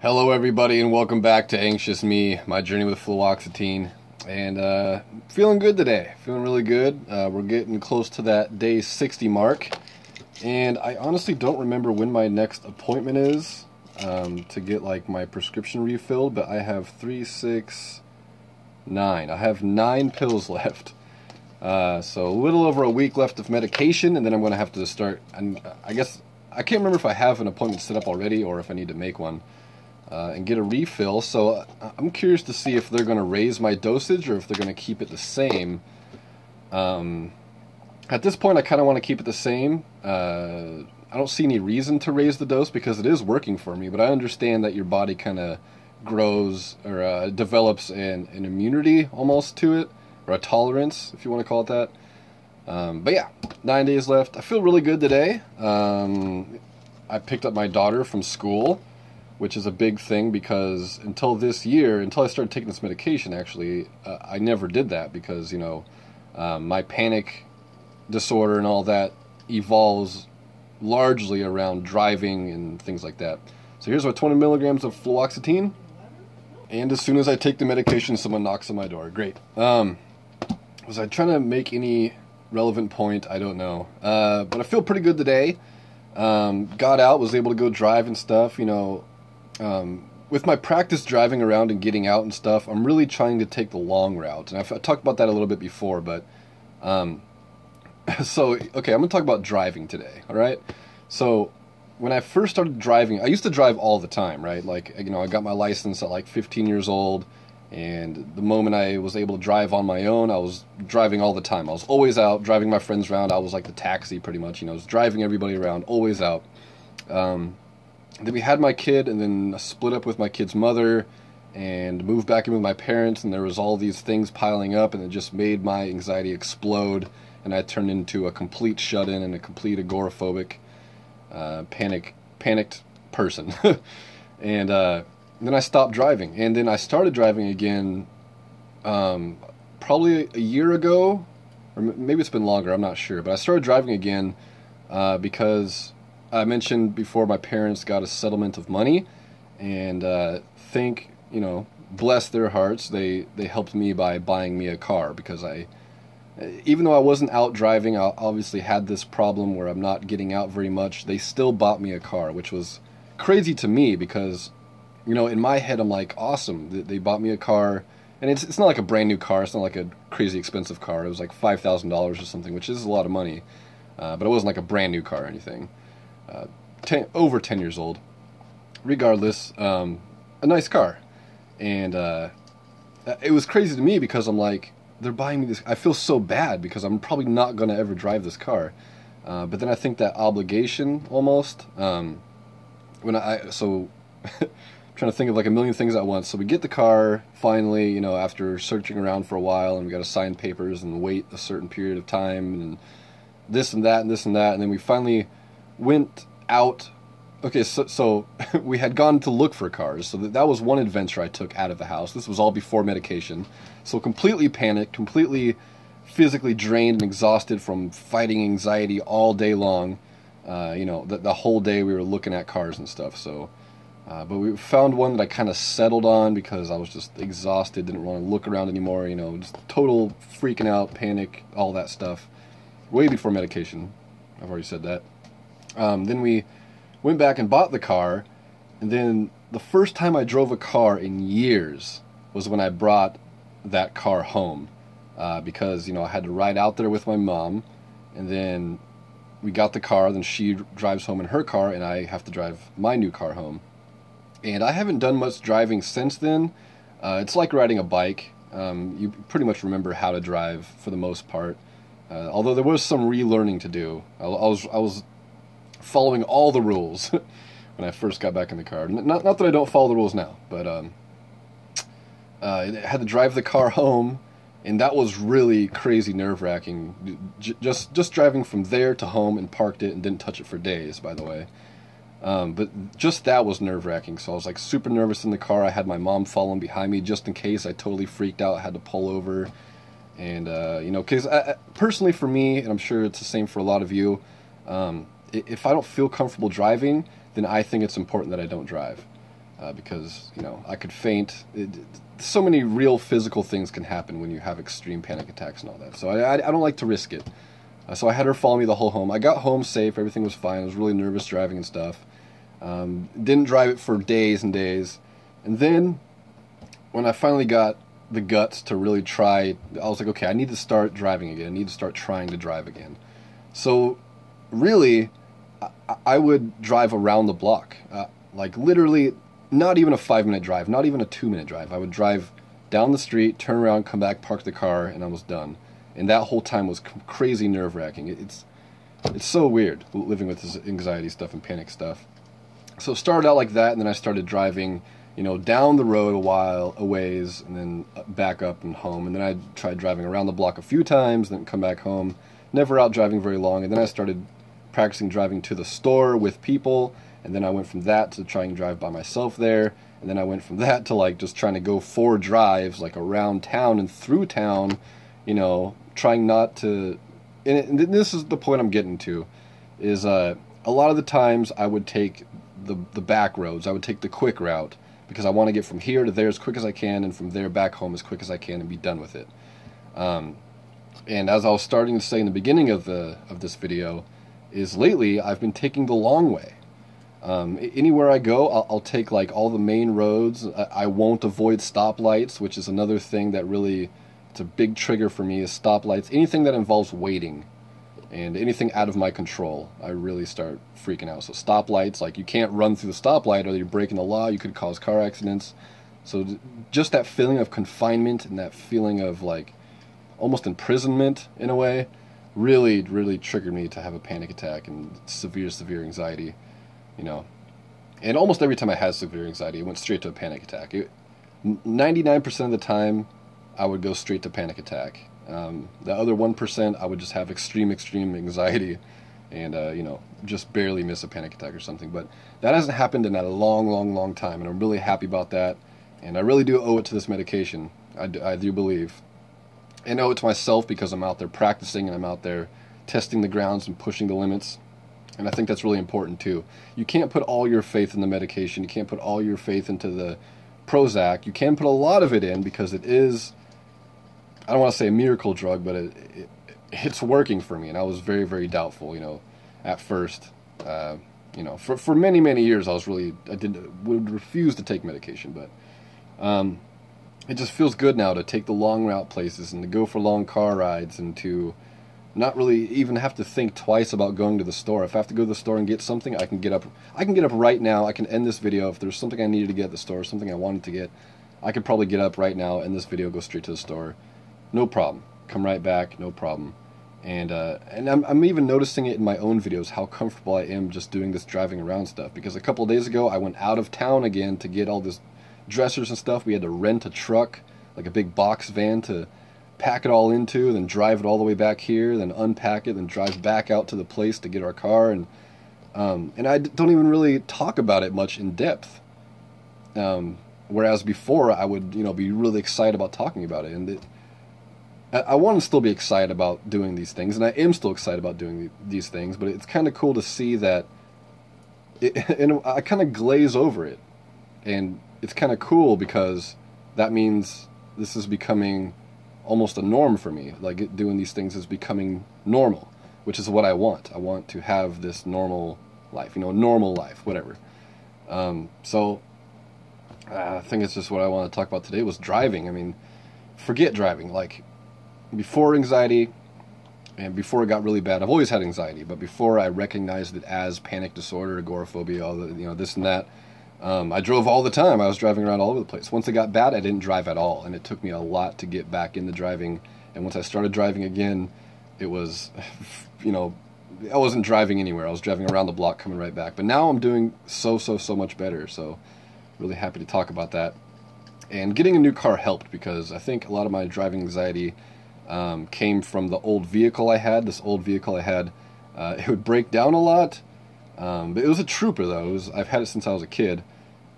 Hello everybody and welcome back to Anxious Me, my journey with Fluoxetine. And feeling good today, feeling really good. We're getting close to that day 60 mark. And I honestly don't remember when my next appointment is to get like my prescription refilled, but I have 3, 6, 9. I have 9 pills left. So a little over a week left of medication, and then I'm going to have to start, and I guess, I can't remember if I have an appointment set up already or if I need to make one. And get a refill, so I'm curious to see if they're going to raise my dosage or if they're going to keep it the same. At this point, I kind of want to keep it the same. I don't see any reason to raise the dose because it is working for me, but I understand that your body kind of grows or develops an immunity almost to it, or a tolerance, if you want to call it that. But yeah, 9 days left. I feel really good today. I picked up my daughter from school, which is a big thing because until this year, until I started taking this medication, actually, I never did that because, you know, my panic disorder and all that evolves largely around driving and things like that. So here's my 20 milligrams of fluoxetine, and as soon as I take the medication, someone knocks on my door. Great. Was I trying to make any relevant point? I don't know. But I feel pretty good today. Got out, was able to go drive and stuff, you know. With my practice driving around and getting out and stuff, I'm really trying to take the long route. And I talked about that a little bit before, but, so, okay, I'm going to talk about driving today, alright? So, when I first started driving, I used to drive all the time, right? Like, you know, I got my license at like 15 years old, and the moment I was able to drive on my own, I was driving all the time. I was always out, driving my friends around. I was like the taxi, pretty much, you know, I was driving everybody around, always out. Then we had my kid, and then I split up with my kid's mother and moved back in with my parents, and there was all these things piling up, and it just made my anxiety explode, and I turned into a complete shut-in and a complete agoraphobic, panicked person. And then I stopped driving, and then I started driving again probably a year ago, or maybe it's been longer, I'm not sure, but I started driving again because I mentioned before my parents got a settlement of money, and you know, bless their hearts, they helped me by buying me a car, because even though I wasn't out driving, I obviously had this problem where I'm not getting out very much. They still bought me a car, which was crazy to me because, you know, in my head I'm like, awesome, they bought me a car, and it's not like a brand new car, it's not like a crazy expensive car, it was like $5,000 or something, which is a lot of money, but it wasn't like a brand new car or anything. Over 10 years old. Regardless, a nice car. And it was crazy to me because I'm like, they're buying me this. I feel so bad because I'm probably not going to ever drive this car. But then I think that obligation almost, trying to think of like a million things at once. So we get the car finally, you know, after searching around for a while, and we got to sign papers and wait a certain period of time and this and that and this and that. And then we finally went out. Okay, so we had gone to look for cars, so that was one adventure I took out of the house. This was all before medication, so completely panicked, completely physically drained and exhausted from fighting anxiety all day long. You know, the whole day we were looking at cars and stuff. So, but we found one that I kind of settled on because I was just exhausted, didn't want to look around anymore. You know, just total freaking out, panic, all that stuff. Way before medication. I've already said that. Then we went back and bought the car, and then the first time I drove a car in years was when I brought that car home, because, you know, I had to ride out there with my mom, and then we got the car, then she drives home in her car, and I have to drive my new car home. And I haven't done much driving since then. It's like riding a bike. You pretty much remember how to drive for the most part, although there was some relearning to do. I was following all the rules when I first got back in the car. Not that I don't follow the rules now, but I had to drive the car home, and that was really crazy nerve-wracking. Just driving from there to home, and parked it and didn't touch it for days, by the way. But just that was nerve-wracking, so I was like super nervous in the car. I had my mom following behind me just in case I totally freaked out. I had to pull over, and you know, because personally for me, and I'm sure it's the same for a lot of you, if I don't feel comfortable driving, then I think it's important that I don't drive. because, you know, I could faint. So many real physical things can happen when you have extreme panic attacks and all that. So I don't like to risk it. So I had her follow me the whole home. I got home safe. Everything was fine. I was really nervous driving and stuff. Didn't drive it for days and days. And then when I finally got the guts to really try, I was like, okay, I need to start driving again. I need to start trying to drive again. So really, I would drive around the block. Like literally, not even a 5-minute drive, not even a 2-minute drive. I would drive down the street, turn around, come back, park the car, and I was done. And that whole time was crazy nerve-wracking. It's so weird living with this anxiety stuff and panic stuff. So it started out like that, and then I started driving, you know, down the road a ways, and then back up and home. And then I tried driving around the block a few times, then come back home. Never out driving very long. And then I started practicing driving to the store with people. And then I went from that to trying to drive by myself there. And then I went from that to like just trying to go 4 drives like around town and through town, you know, trying not to, and this is the point I'm getting to, is a lot of the times I would take the back roads. I would take the quick route because I want to get from here to there as quick as I can, and from there back home as quick as I can and be done with it. And as I was starting to say in the beginning of this video, is lately I've been taking the long way. Anywhere I go, I'll take like all the main roads. I won't avoid stoplights, which is another thing that really, it's a big trigger for me, is stoplights. Anything that involves waiting and anything out of my control, I really start freaking out. So stoplights, like you can't run through the stoplight or you're breaking the law, you could cause car accidents. So just that feeling of confinement and that feeling of like almost imprisonment in a way really, really triggered me to have a panic attack and severe anxiety. You know, and almost every time I had severe anxiety, it went straight to a panic attack. 99% of the time, I would go straight to panic attack. The other 1%, I would just have extreme anxiety and, you know, just barely miss a panic attack or something. But that hasn't happened in a long time, and I'm really happy about that. And I really do owe it to this medication. I do believe. And owe it to myself because I'm out there practicing and I'm out there testing the grounds and pushing the limits. And I think that's really important too. You can't put all your faith in the medication. You can't put all your faith into the Prozac. You can put a lot of it in because it is, I don't want to say a miracle drug, but it's working for me. And I was very, very doubtful, you know, at first. You know, for many years I would refuse to take medication. But it just feels good now to take the long route places and to go for long car rides and to not really even have to think twice about going to the store. If I have to go to the store and get something, I can get up right now. I can end this video. If there's something I needed to get at the store, something I wanted to get, I could probably get up right now, end this video, go straight to the store. No problem. Come right back, no problem. And I'm even noticing it in my own videos, how comfortable I am just doing this driving around stuff. Because a couple of days ago, I went out of town again to get all this dressers and stuff. We had to rent a truck, like a big box van, to pack it all into, then drive it all the way back here, then unpack it, then drive back out to the place to get our car. And I don't even really talk about it much in depth. Whereas before, I would, you know, be really excited about talking about it. And I want to still be excited about doing these things, and I am still excited about doing these things, but it's kind of cool to see that I kind of glaze over it. And it's kind of cool because that means this is becoming almost a norm for me. Like doing these things is becoming normal, which is what I want. I want to have this normal life, you know, normal life, whatever. So I think it's just what I want to talk about today was driving. I mean, forget driving. Like before anxiety and before it got really bad, I've always had anxiety, but before I recognized it as panic disorder, agoraphobia, all the, you know, this and that, I drove all the time. I was driving around all over the place. Once it got bad, I didn't drive at all, and it took me a lot to get back into driving. And once I started driving again, it was, you know, I wasn't driving anywhere. I was driving around the block, coming right back. But now I'm doing so much better. So really happy to talk about that. And getting a new car helped because I think a lot of my driving anxiety came from the old vehicle I had. This old vehicle I had, it would break down a lot. But it was a trooper though. I've had it since I was a kid.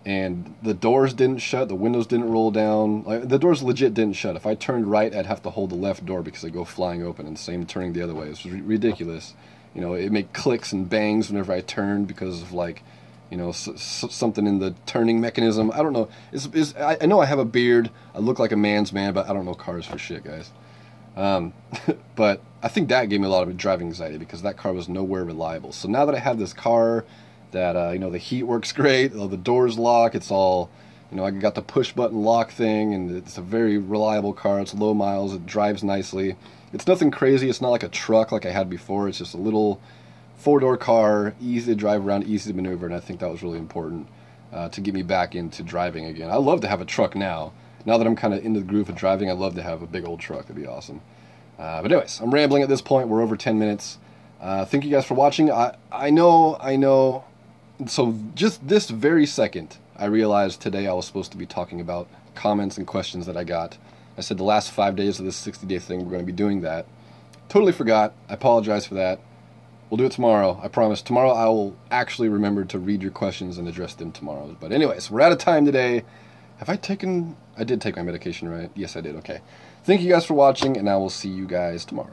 And the doors didn't shut, the windows didn't roll down. Like, the doors legit didn't shut. If I turned right, I'd have to hold the left door because they'd go flying open, and same turning the other way. It was ridiculous. You know, it made clicks and bangs whenever I turned because of, like, you know, something in the turning mechanism. I don't know. I know I have a beard. I look like a man's man, but I don't know cars for shit, guys. But I think that gave me a lot of driving anxiety because that car was nowhere reliable. So now that I have this car that, you know, the heat works great, the doors lock, it's all, you know, I got the push button lock thing, and it's a very reliable car. It's low miles. It drives nicely. It's nothing crazy. It's not like a truck like I had before. It's just a little four-door car, easy to drive around, easy to maneuver, and I think that was really important to get me back into driving again. I love to have a truck now. Now that I'm kind of into the groove of driving, I'd love to have a big old truck. That'd be awesome. But anyways, I'm rambling at this point. We're over 10 minutes. Thank you guys for watching. I know. So just this very second, I realized today I was supposed to be talking about comments and questions that I got. I said the last 5 days of this 60-day thing, we're going to be doing that. Totally forgot. I apologize for that. We'll do it tomorrow. I promise. Tomorrow I will actually remember to read your questions and address them tomorrow. But anyways, we're out of time today. Have I taken... I did take my medication, right? Yes, I did. Okay. Thank you guys for watching, and I will see you guys tomorrow.